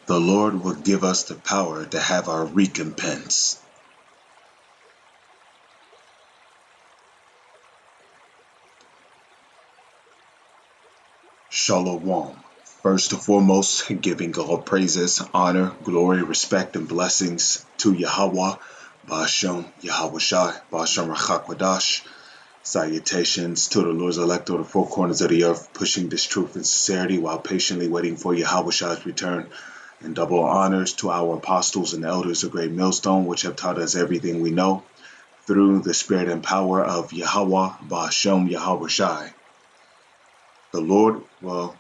The Lord will give us the power to have our recompense. Shalom. First and foremost, giving all praises, honor, glory, respect, and blessings to Yahweh, Ba'ashem, Yahweh Shai, Ba'ashem Rachakwadash. Salutations to the Lord's elect of the four corners of the earth, pushing this truth and sincerity while patiently waiting for Yahweh Shai's return. And double honors to our apostles and elders of Great Millstone, which have taught us everything we know through the spirit and power of Yahweh, Ba'ashem, Yahweh Shai. The Lord will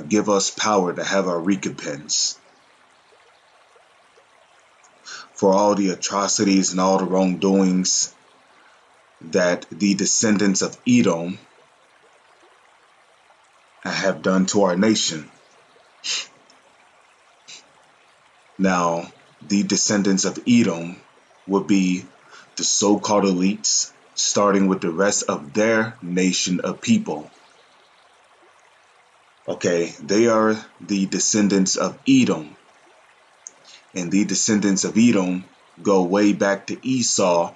give us power to have our recompense for all the atrocities and all the wrongdoings that the descendants of Edom have done to our nation. Now, the descendants of Edom would be the so-called elites, starting with the rest of their nation of people. Okay, they are the descendants of Edom. And the descendants of Edom go way back to Esau,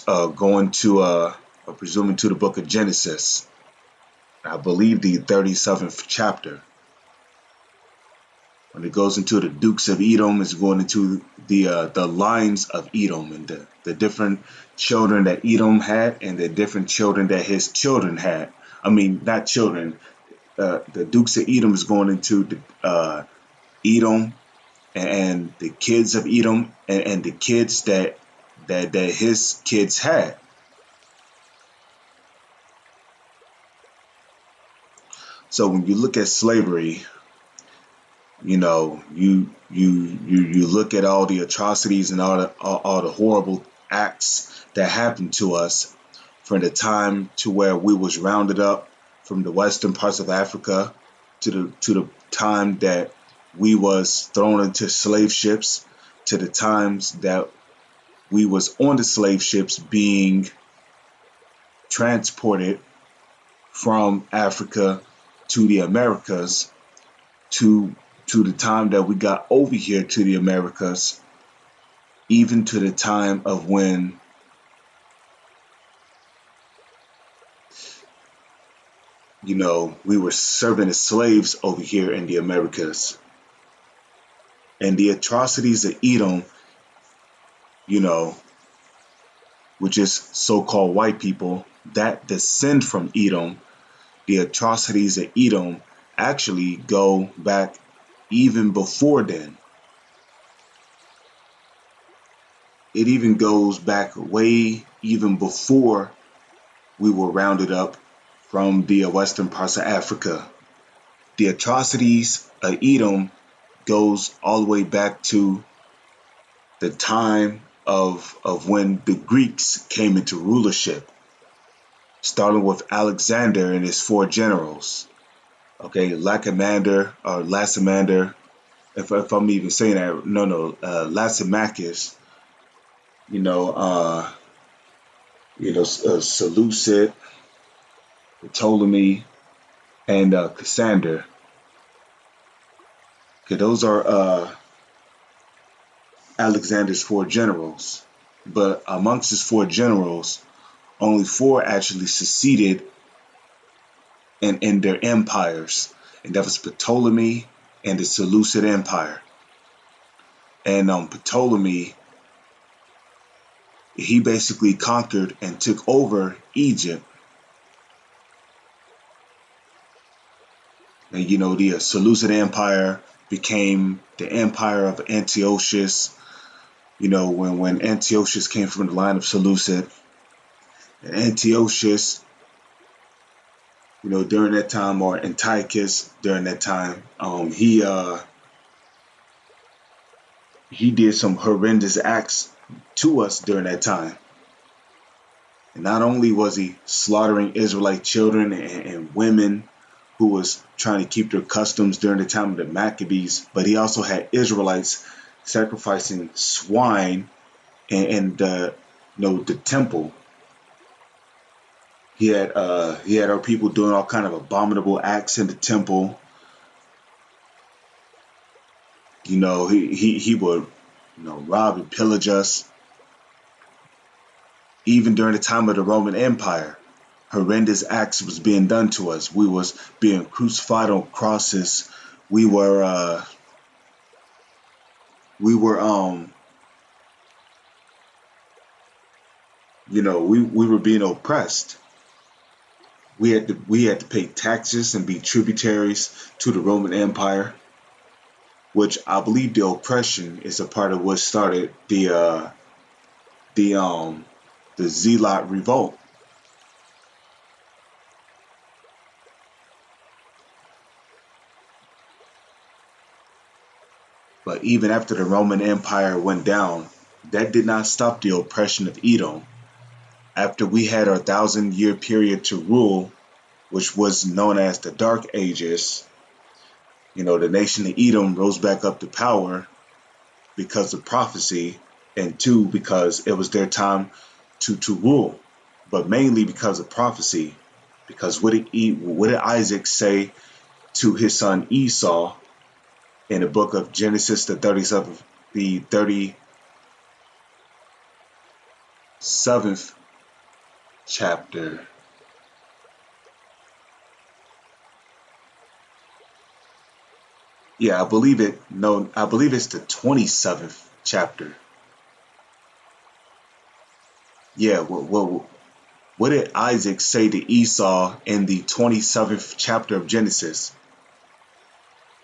going to, presuming to the book of Genesis. I believe the 37th chapter. When it goes into the Dukes of Edom, it's going into the lines of Edom and the different children that Edom had and the different children that his children had. I mean, not children. The Dukes of Edom is going into the Edom and the kids of Edom and the kids that his kids had. So when you look at slavery, you know, you look at all the atrocities and all the horrible acts that happened to us from the time to where we was rounded up from the western parts of Africa to the time that we was thrown into slave ships, to the times that we was on the slave ships being transported from Africa to the Americas, to the time that we got over here to the Americas, even to the time of when we were serving as slaves over here in the Americas. And the atrocities of Edom, which is so-called white people that descend from Edom, the atrocities of Edom actually go back even before then. It even goes back way even before we were rounded up from the western parts of Africa. The atrocities of Edom goes all the way back to the time of when the Greeks came into rulership, starting with Alexander and his 4 generals. Okay, Lacomander or Lacomander, if I'm even saying that, Lysimachus, Seleucid, Ptolemy, and Cassander. Okay, those are Alexander's 4 generals. But amongst his 4 generals, only 4 actually succeeded in their empires. And that was Ptolemy and the Seleucid Empire. And Ptolemy, he basically conquered and took over Egypt. And the Seleucid Empire became the empire of Antiochus. When Antiochus came from the line of Seleucid, and Antiochus, during that time, or Antiochus during that time, he did some horrendous acts to us during that time. And not only was he slaughtering Israelite children and women who was trying to keep their customs during the time of the Maccabees, but he also had Israelites sacrificing swine in the temple. He had our people doing all kind of abominable acts in the temple. He would, rob and pillage us. Even during the time of the Roman Empire, horrendous acts was being done to us. We was being crucified on crosses. We were uh, we were we were being oppressed. We had to pay taxes and be tributaries to the Roman Empire, which I believe the oppression is a part of what started the the Zealot revolt. But even after the Roman Empire went down, that did not stop the oppression of Edom. After we had our 1,000-year period to rule, which was known as the Dark Ages, the nation of Edom rose back up to power because of prophecy, and two, because it was their time to rule, but mainly because of prophecy. Because what did Isaac say to his son Esau in the book of Genesis, the 37th chapter? Yeah, I believe it. No, I believe it's the 27th chapter. Yeah, what did Isaac say to Esau in the 27th chapter of Genesis?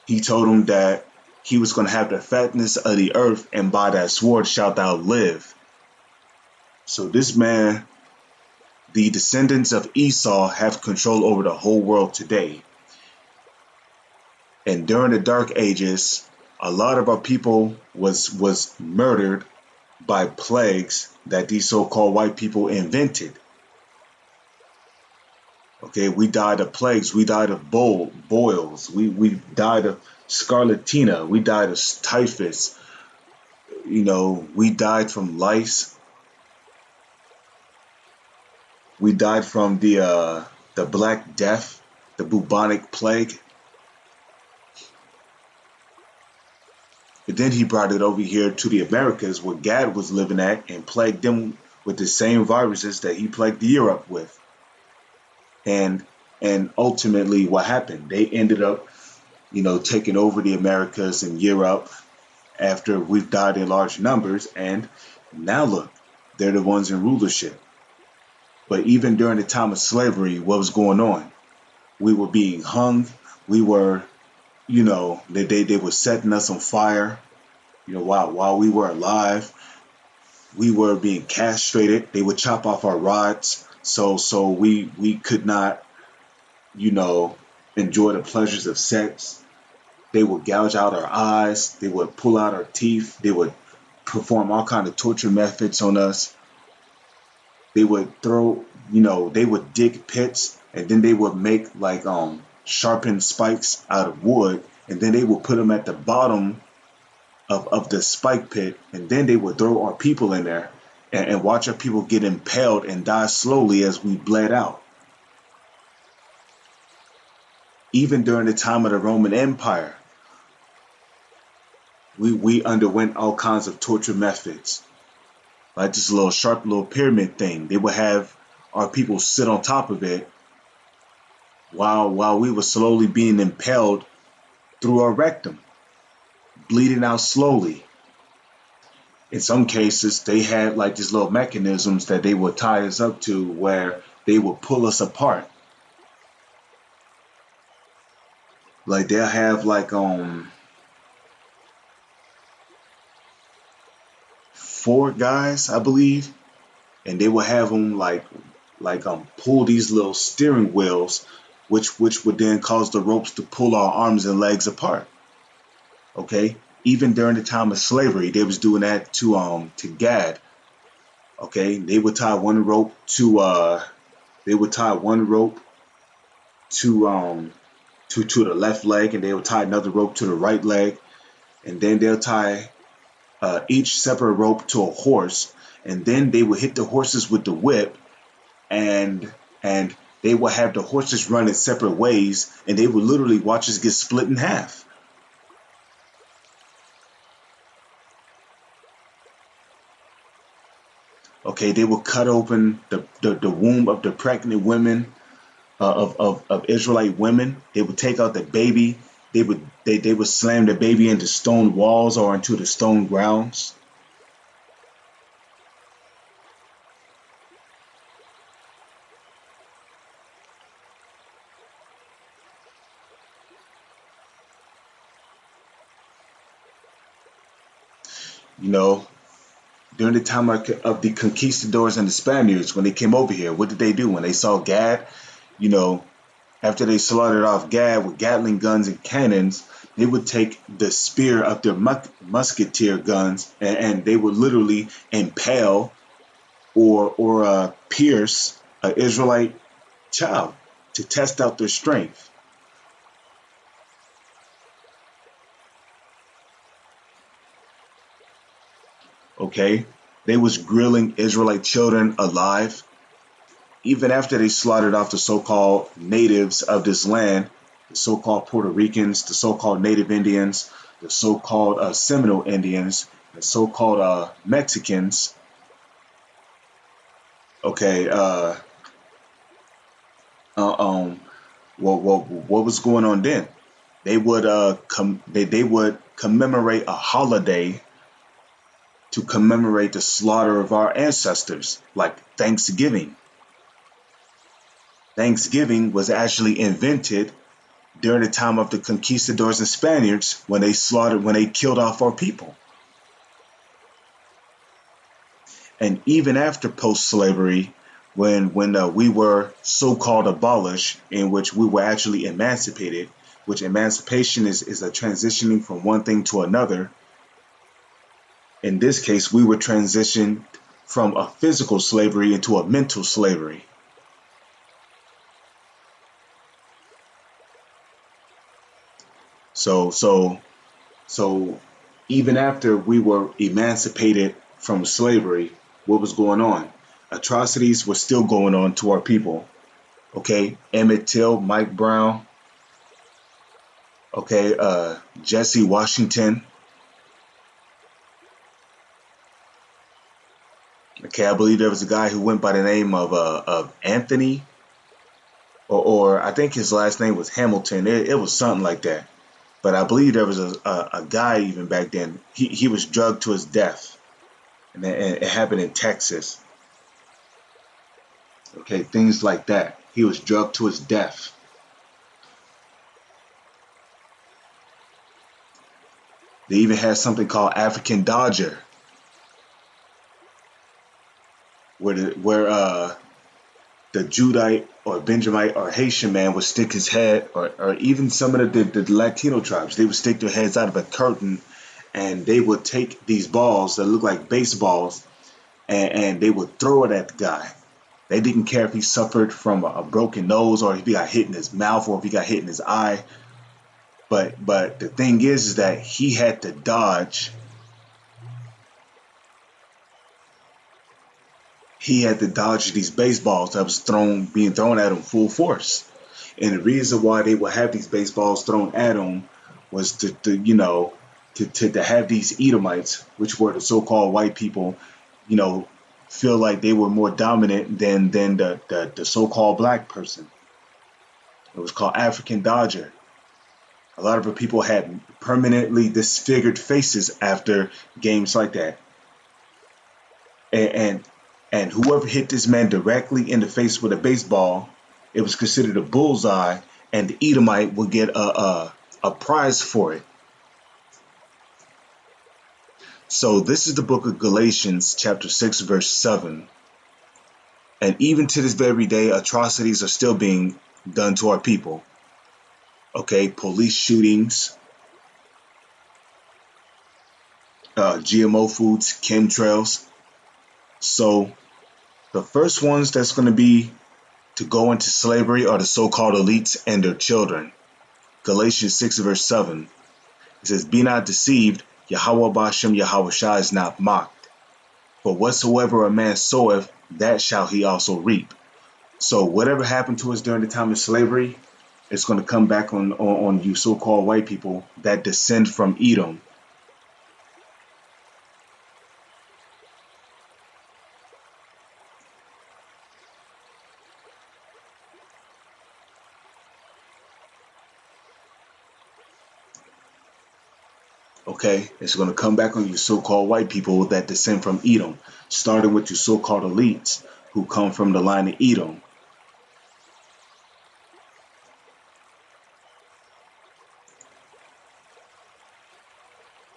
He told him that he was going to have the fatness of the earth, and by that sword shalt thou live. So this man, the descendants of Esau, have control over the whole world today. And during the Dark Ages, a lot of our people was murdered by plagues that these so-called white people invented. Okay, we died of plagues. We died of boils. We died of scarlatina. We died of typhus. We died from lice. We died from the Black Death, the bubonic plague. But then he brought it over here to the Americas where Gad was living at and plagued them with the same viruses that he plagued Europe with. And ultimately what happened? They ended up, taking over the Americas and Europe after we've died in large numbers, and now look, they're the ones in rulership. But even during the time of slavery, what was going on? We were being hung. We were, they were setting us on fire. While we were alive, we were being castrated. They would chop off our rods, so we could not, enjoy the pleasures of sex. They would gouge out our eyes. They would pull out our teeth. They would perform all kind of torture methods on us. They would they would dig pits, and then they would make like sharpened spikes out of wood, and then they would put them at the bottom of the spike pit, and then they would throw our people in there and watch our people get impaled and die slowly as we bled out. Even during the time of the Roman Empire, we underwent all kinds of torture methods, like this little sharp little pyramid thing. They would have our people sit on top of it while we were slowly being impaled through our rectum, bleeding out slowly. In some cases, they had like these little mechanisms that they would tie us up to where they would pull us apart. Like they'll have like 4 guys, I believe, and they would have them pull these little steering wheels, which would then cause the ropes to pull our arms and legs apart. Okay, even during the time of slavery, they was doing that to Gad. Okay, they would tie one rope to the left leg, and they would tie another rope to the right leg, and then they'll tie each separate rope to a horse, and then they would hit the horses with the whip, and they would have the horses run in separate ways, and they would literally watch us get split in half. Okay, they would cut open the womb of the pregnant women, of Israelite women. They would take out the baby. They would slam the baby into stone walls or into the stone grounds. You know, during the time of the conquistadors and the Spaniards, when they came over here, what did they do when they saw Gad? You know, after they slaughtered off Gad with Gatling guns and cannons, they would take the spear of their musketeer guns, and they would literally impale or pierce an Israelite child to test out their strength. Okay, they was grilling Israelite children alive even after they slaughtered off the so-called natives of this land, the so-called Puerto Ricans, the so-called Native Indians, the so-called Seminole Indians, the so-called Mexicans. Okay, uh, um, what was going on then? They would commemorate a holiday to commemorate the slaughter of our ancestors, like Thanksgiving. Thanksgiving was actually invented during the time of the conquistadors and Spaniards when they killed off our people. And even after post-slavery, when we were so-called abolished, in which we were actually emancipated, which emancipation is a transitioning from one thing to another. In this case, we were transitioned from a physical slavery into a mental slavery. So so So even after we were emancipated from slavery, what was going on? Atrocities were still going on to our people. Okay, Emmett Till, Mike Brown, okay, Jesse Washington. Okay, I believe there was a guy who went by the name of Anthony, or I think his last name was Hamilton. It was something like that. But I believe there was a guy even back then. He was drugged to his death, and it happened in Texas. Okay, things like that. He was drugged to his death. They even had something called African Dodger, where the Judite or Benjamite or Haitian man would stick his head, or even some of the Latino tribes, they would stick their heads out of a curtain, and they would take these balls that look like baseballs, and they would throw it at the guy. They didn't care if he suffered from a broken nose or if he got hit in his mouth or if he got hit in his eye. But the thing is that he had to dodge. He had to dodge these baseballs that was being thrown at him full force. And the reason why they would have these baseballs thrown at him was to have these Edomites, which were the so-called white people, you know, feel like they were more dominant than the so-called black person. It was called African Dodger. A lot of the people had permanently disfigured faces after games like that. And, and and whoever hit this man directly in the face with a baseball, it was considered a bullseye, and the Edomite would get a prize for it. So this is the book of Galatians, chapter 6, verse 7. And even to this very day, atrocities are still being done to our people. Okay, police shootings, GMO foods, chemtrails. So the first ones that's going to be to go into slavery are the so-called elites and their children. Galatians 6 verse 7. It says, "Be not deceived, Yahweh Bashem Yahweh Shai is not mocked. For whatsoever a man soweth, that shall he also reap." So whatever happened to us during the time of slavery, it's going to come back on you so-called white people that descend from Edom. Okay, it's going to come back on you so-called white people that descend from Edom, starting with your so-called elites who come from the line of Edom.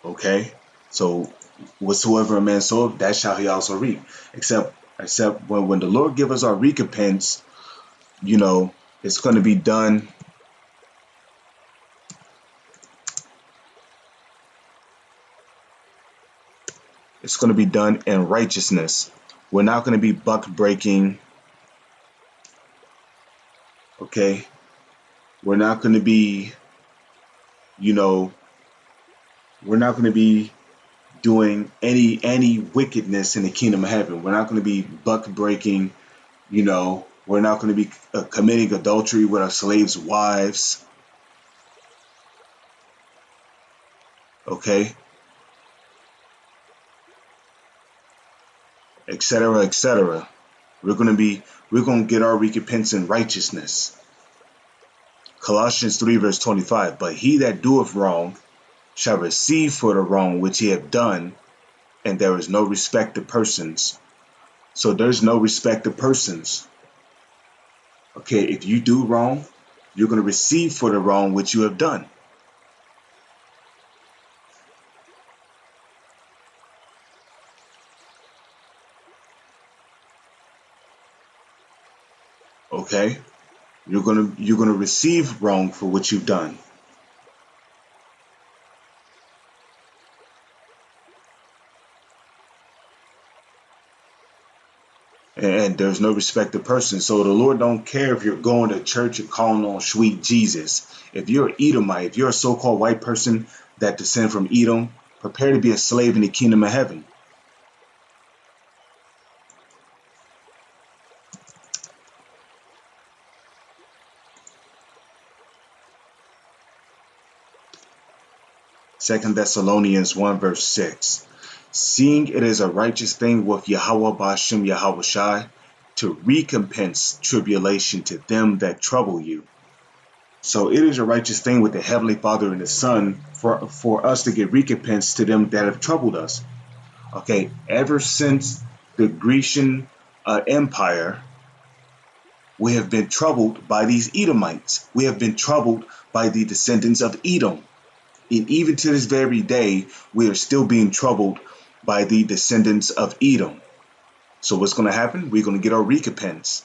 Okay, so whatsoever a man soweth, that shall he also reap. Except when the Lord give us our recompense, you know, it's going to be done. It's going to be done in righteousness. We're not going to be buck breaking. Okay, we're not going to be, you know, we're not going to be doing any wickedness in the kingdom of heaven. We're not going to be buck breaking. We're not going to be committing adultery with our slaves' wives. Okay, etc., etc. We're going to get our recompense in righteousness. Colossians 3 verse 25. But he that doeth wrong shall receive for the wrong which he hath done, and there is no respect of persons. So there's no respect of persons. Okay, if you do wrong, you're going to receive for the wrong which you have done. Okay, you're gonna receive wrong for what you've done, and there's no respect of person. So the Lord don't care if you're going to church and calling on sweet Jesus. If you're an Edomite, if you're a so-called white person that descend from Edom, prepare to be a slave in the kingdom of heaven. Second Thessalonians 1 verse 6. Seeing it is a righteous thing with Yahweh Bashem Yahweh Shai to recompense tribulation to them that trouble you. So it is a righteous thing with the Heavenly Father and the Son for us to get recompense to them that have troubled us. Okay, ever since the Grecian Empire, we have been troubled by these Edomites. We have been troubled by the descendants of Edom. And even to this very day, we are still being troubled by the descendants of Edom. So what's going to happen? We're going to get our recompense.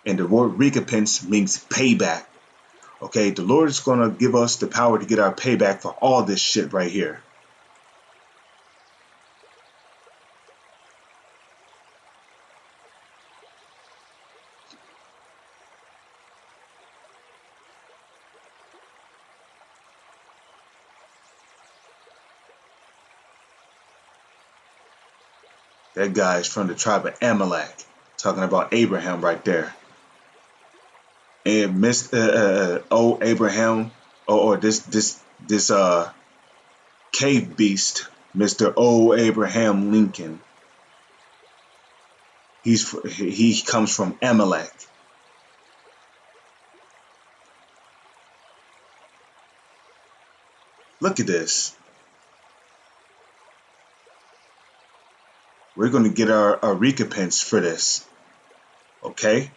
And the word recompense means payback. Okay, the Lord is going to give us the power to get our payback for all this shit right here. That guy is from the tribe of Amalek, talking about Abraham right there. And Mr. Old Abraham, or this cave beast, Mr. Old Abraham Lincoln. He comes from Amalek. Look at this. We're going to get our recompense for this. Okay?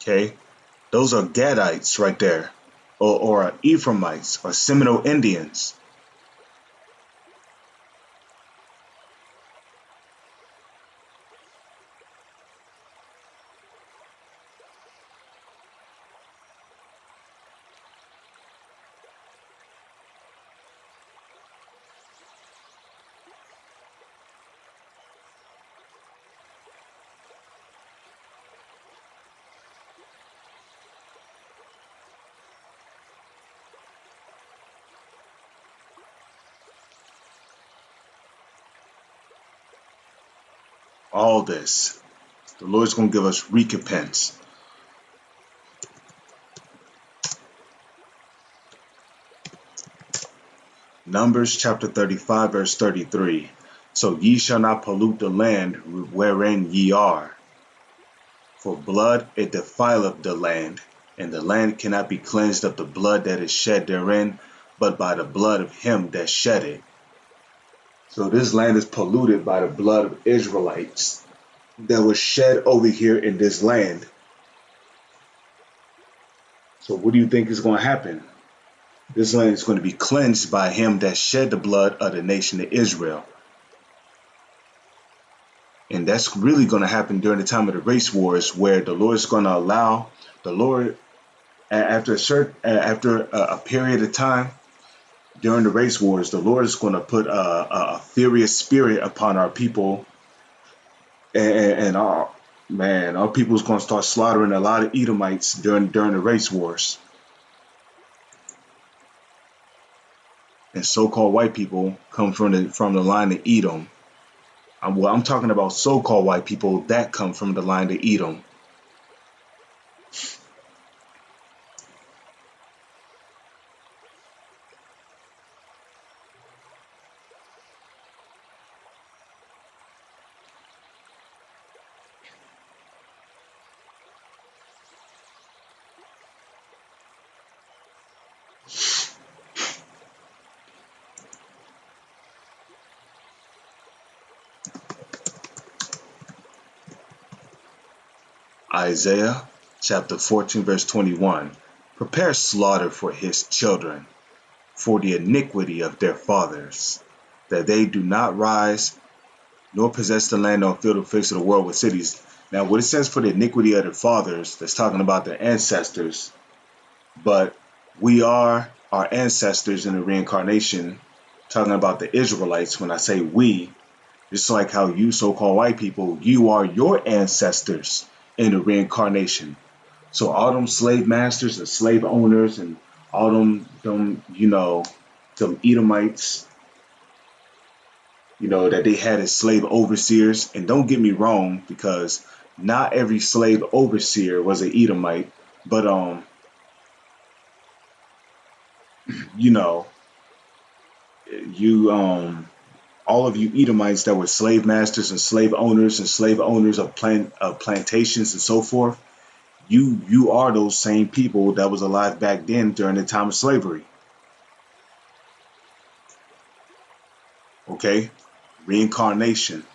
Okay? Those are Gadites right there. Or Ephraimites or Seminole Indians. All this. The Lord's going to give us recompense. Numbers chapter 35, verse 33. So ye shall not pollute the land wherein ye are, for blood it defileth the land, and the land cannot be cleansed of the blood that is shed therein, but by the blood of him that shed it. So this land is polluted by the blood of Israelites that was shed over here in this land. So what do you think is going to happen? This land is going to be cleansed by him that shed the blood of the nation of Israel. And that's really going to happen during the time of the race wars, where the Lord is going to allow the Lord, after a period of time during the race wars, the Lord is going to put a furious spirit upon our people, and our people is going to start slaughtering a lot of Edomites during the race wars. And so-called white people come from the line of Edom. I'm talking about so-called white people that come from the line of Edom. Isaiah chapter 14, verse 21. Prepare slaughter for his children, for the iniquity of their fathers, that they do not rise, nor possess the land nor fill the face of the world with cities. Now, what it says for the iniquity of their fathers, that's talking about their ancestors. But we are our ancestors in the reincarnation, talking about the Israelites. When I say we, just like how you so-called white people, you are your ancestors in the reincarnation. So all them slave masters and slave owners and all them them Edomites, that they had as slave overseers. And don't get me wrong, because not every slave overseer was an Edomite, but you know, you all of you Edomites that were slave masters and slave owners of plantations and so forth, you are those same people that was alive back then during the time of slavery. Okay? Reincarnation.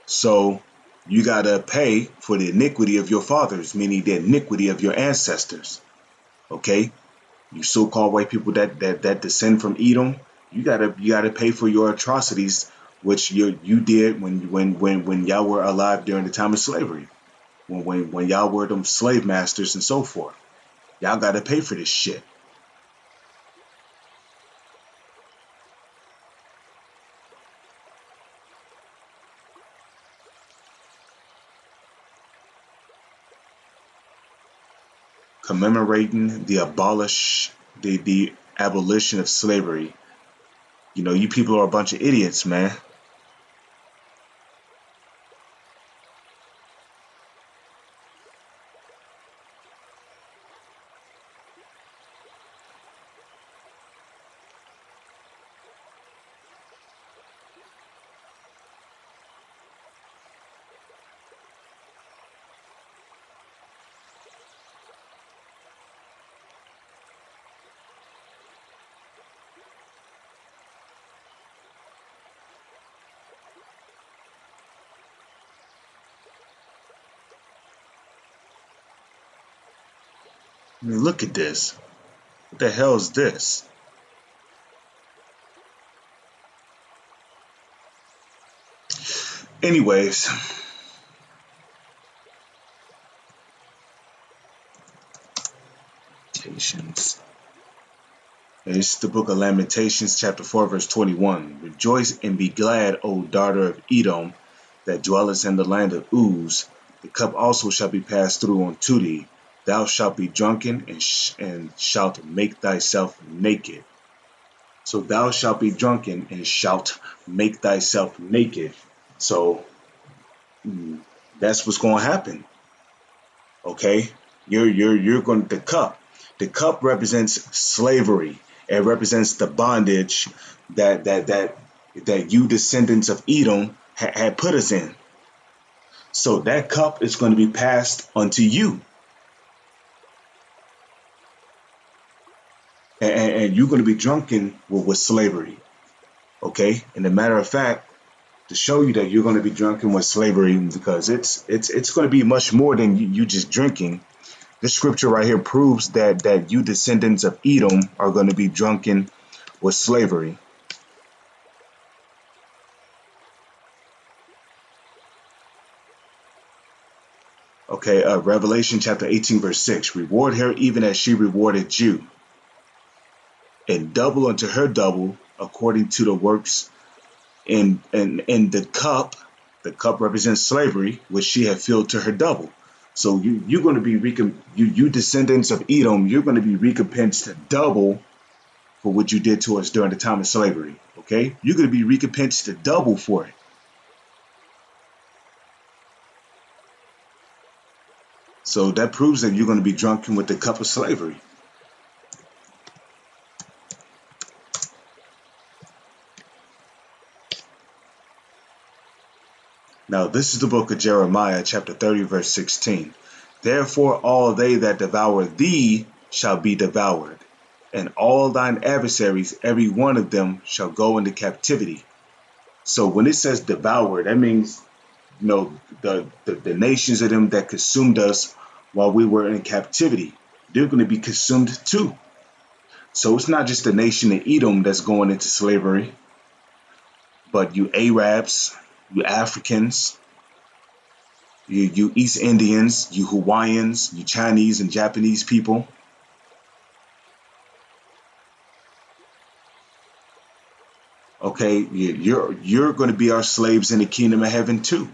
So you gotta pay for the iniquity of your fathers, meaning the iniquity of your ancestors. Okay? You so-called white people that descend from Edom, you gotta pay for your atrocities, which you did when y'all were alive during the time of slavery, when y'all were them slave masters and so forth. Y'all gotta pay for this shit. Commemorating the abolition of slavery. You people are a bunch of idiots, man. I mean, look at this. What the hell is this? Anyways, Lamentations. It's the book of Lamentations, chapter 4, verse 21. Rejoice and be glad, O daughter of Edom, that dwellest in the land of Uz. The cup also shall be passed through unto thee. Thou shalt be drunken and shalt make thyself naked. So thou shalt be drunken and shalt make thyself naked. So that's what's going to happen. Okay, you're going to the cup represents slavery. It represents the bondage that you descendants of Edom had put us in. So that cup is going to be passed unto you, and you're going to be drunken with slavery. Okay, and a matter of fact, to show you that you're going to be drunken with slavery, because it's going to be much more than you just drinking. This scripture right here proves that you descendants of Edom are going to be drunken with slavery. Okay, Revelation chapter 18, verse 6. Reward her even as she rewarded you, and double unto her double according to the works in the cup. The cup represents slavery, which she had filled to her double. So you're going to be you descendants of Edom, you're going to be recompensed double for what you did to us during the time of slavery. Okay, you're going to be recompensed double for it. So that proves that you're going to be drunken with the cup of slavery. Now, this is the book of Jeremiah, chapter 30, verse 16. Therefore, all they that devour thee shall be devoured, and all thine adversaries, every one of them, shall go into captivity. So when it says devour, that means, the nations of them that consumed us while we were in captivity, they're going to be consumed too. So it's not just the nation of Edom that's going into slavery, but you Arabs, you Africans, you East Indians, you Hawaiians, you Chinese and Japanese people. Okay, you're going to be our slaves in the kingdom of heaven too,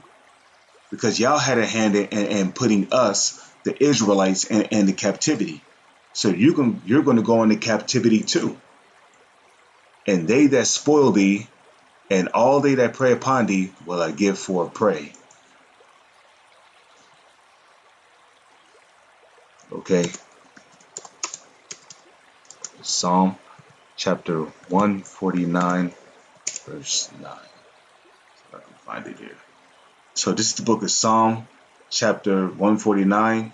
because y'all had a hand in putting us, the Israelites, in the captivity. So you're going to go into captivity too. And they that spoil thee, and all they that prey upon thee, will I give for a prey. Okay. Psalm chapter 149, verse 9. If I can find it here. So this is the book of Psalm chapter 149,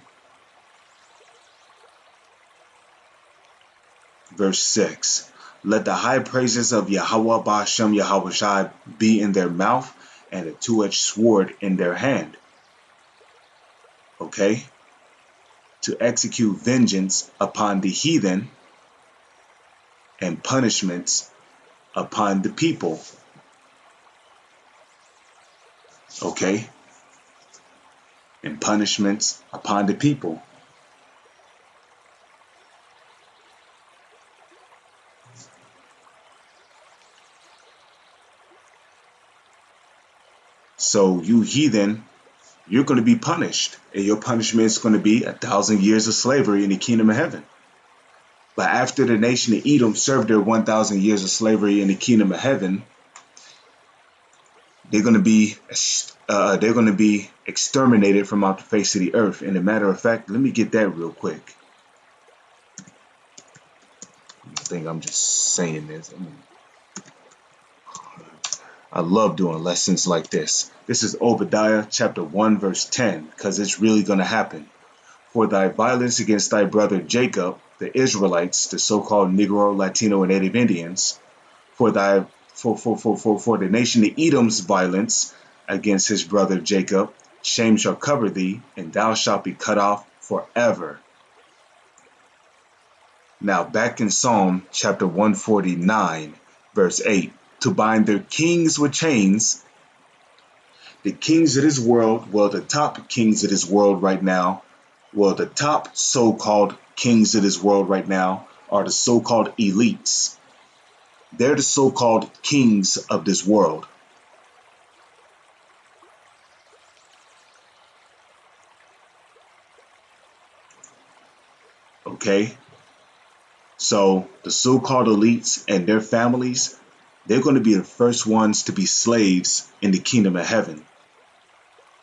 verse 6. Let the high praises of Yahweh Ba'ashem Yahweh Shai be in their mouth, and a two-edged sword in their hand. Okay? To execute vengeance upon the heathen and punishments upon the people. Okay? And punishments upon the people. So you heathen, you're going to be punished. And your punishment is going to be 1,000 years of slavery in the kingdom of heaven. But after the nation of Edom served their 1,000 years of slavery in the kingdom of heaven, they're going to be exterminated from off the face of the earth. And a matter of fact, let me get that real quick. I think I'm just saying this. I love doing lessons like this. This is Obadiah chapter 1 verse 10, because it's really going to happen. For thy violence against thy brother Jacob, the Israelites, the so-called Negro, Latino, and Native Indians, for the nation of Edom's violence against his brother Jacob, shame shall cover thee, and thou shalt be cut off forever. Now back in Psalm chapter 149, verse 8, to bind their kings with chains. The kings of this world, well, the top kings of this world right now, well, the top so-called kings of this world right now are the so-called elites. They're the so-called kings of this world. Okay? So the so-called elites and their families, They're going to be the first ones to be slaves in the kingdom of heaven.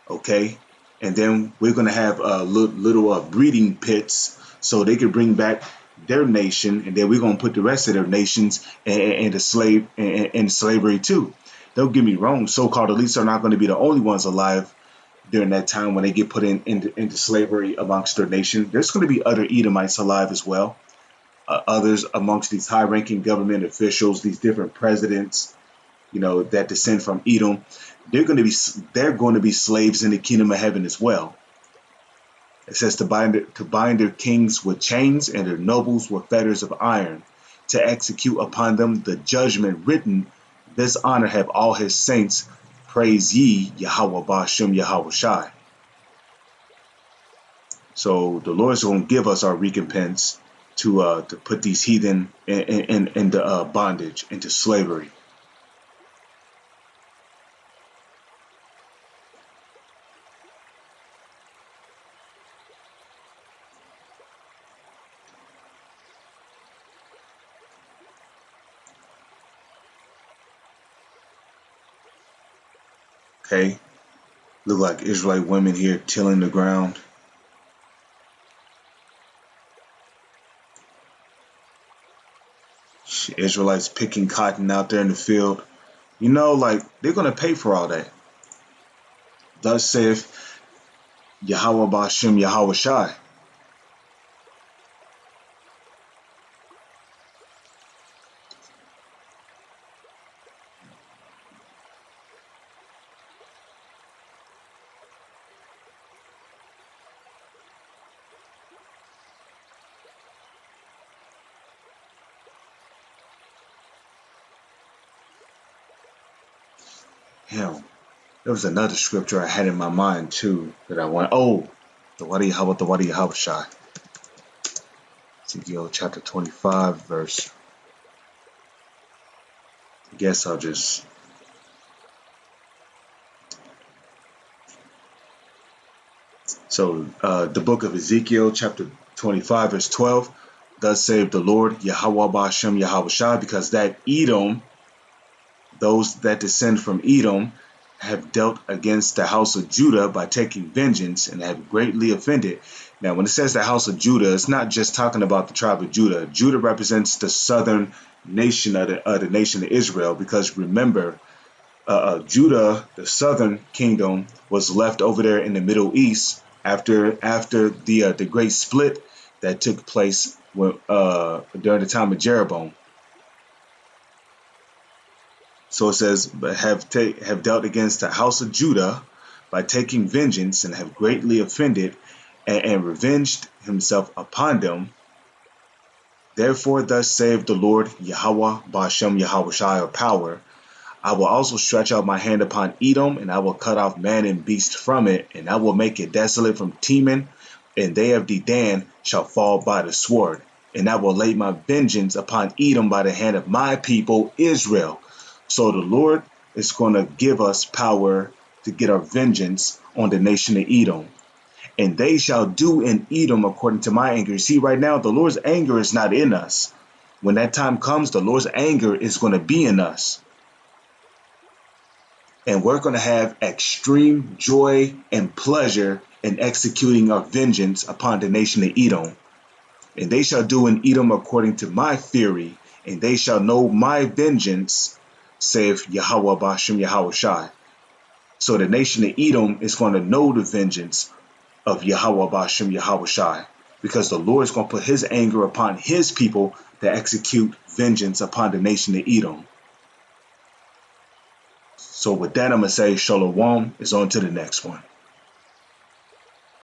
Okay? And then we're going to have little breeding pits so they can bring back their nation, and then we're going to put the rest of their nations into slavery too. Don't get me wrong, so-called elites are not going to be the only ones alive during that time when they get put into slavery amongst their nation. There's going to be other Edomites alive as well. Others amongst these high-ranking government officials, these different presidents, that descend from Edom, they're going to be slaves in the kingdom of heaven as well. It says to bind their kings with chains and their nobles with fetters of iron, to execute upon them the judgment written. This honor have all his saints. Praise ye Yahweh Ba'ashem Yahweh Shai. So the Lord is going to give us our recompense to put these heathen into bondage, into slavery. Okay, look like Israelite women here tilling the ground. Israelites picking cotton out there in the field. Like they're going to pay for all that. Thus saith Yahweh Ba'ashem Yahweh Shai. Hell, there was another scripture I had in my mind too that I want. Oh, the Wadi Yahweh Shai. Ezekiel chapter 25, verse. I guess I'll just. So, the book of Ezekiel chapter 25, verse 12. Thus saith the Lord, Yahweh Ba'ashem Yahweh Shai, because that Edom, those that descend from Edom, have dealt against the house of Judah by taking vengeance and have greatly offended. Now, when it says the house of Judah, it's not just talking about the tribe of Judah. Judah represents the southern nation of the nation of Israel, because remember, Judah, the southern kingdom, was left over there in the Middle East after the great split that took place during the time of Jeroboam. So it says, but have dealt against the house of Judah by taking vengeance and have greatly offended and revenged himself upon them. Therefore, thus saith the Lord Yahweh Ba'ashem Yahweh Shai, or power. I will also stretch out my hand upon Edom, and I will cut off man and beast from it, and I will make it desolate from Teman, and they of Dedan shall fall by the sword. And I will lay my vengeance upon Edom by the hand of my people Israel. So the Lord is going to give us power to get our vengeance on the nation of Edom. And they shall do in Edom according to my anger. See, right now, the Lord's anger is not in us. When that time comes, the Lord's anger is going to be in us. And we're going to have extreme joy and pleasure in executing our vengeance upon the nation of Edom. And they shall do in Edom according to my fury, and they shall know my vengeance, saith Yahweh Ba'ashem Yahweh Shai. So the nation of Edom is going to know the vengeance of Yahweh Ba'ashem Yahweh Shai, because the Lord is going to put his anger upon his people to execute vengeance upon the nation of Edom. So with that, I'm going to say Shalom is on to the next one.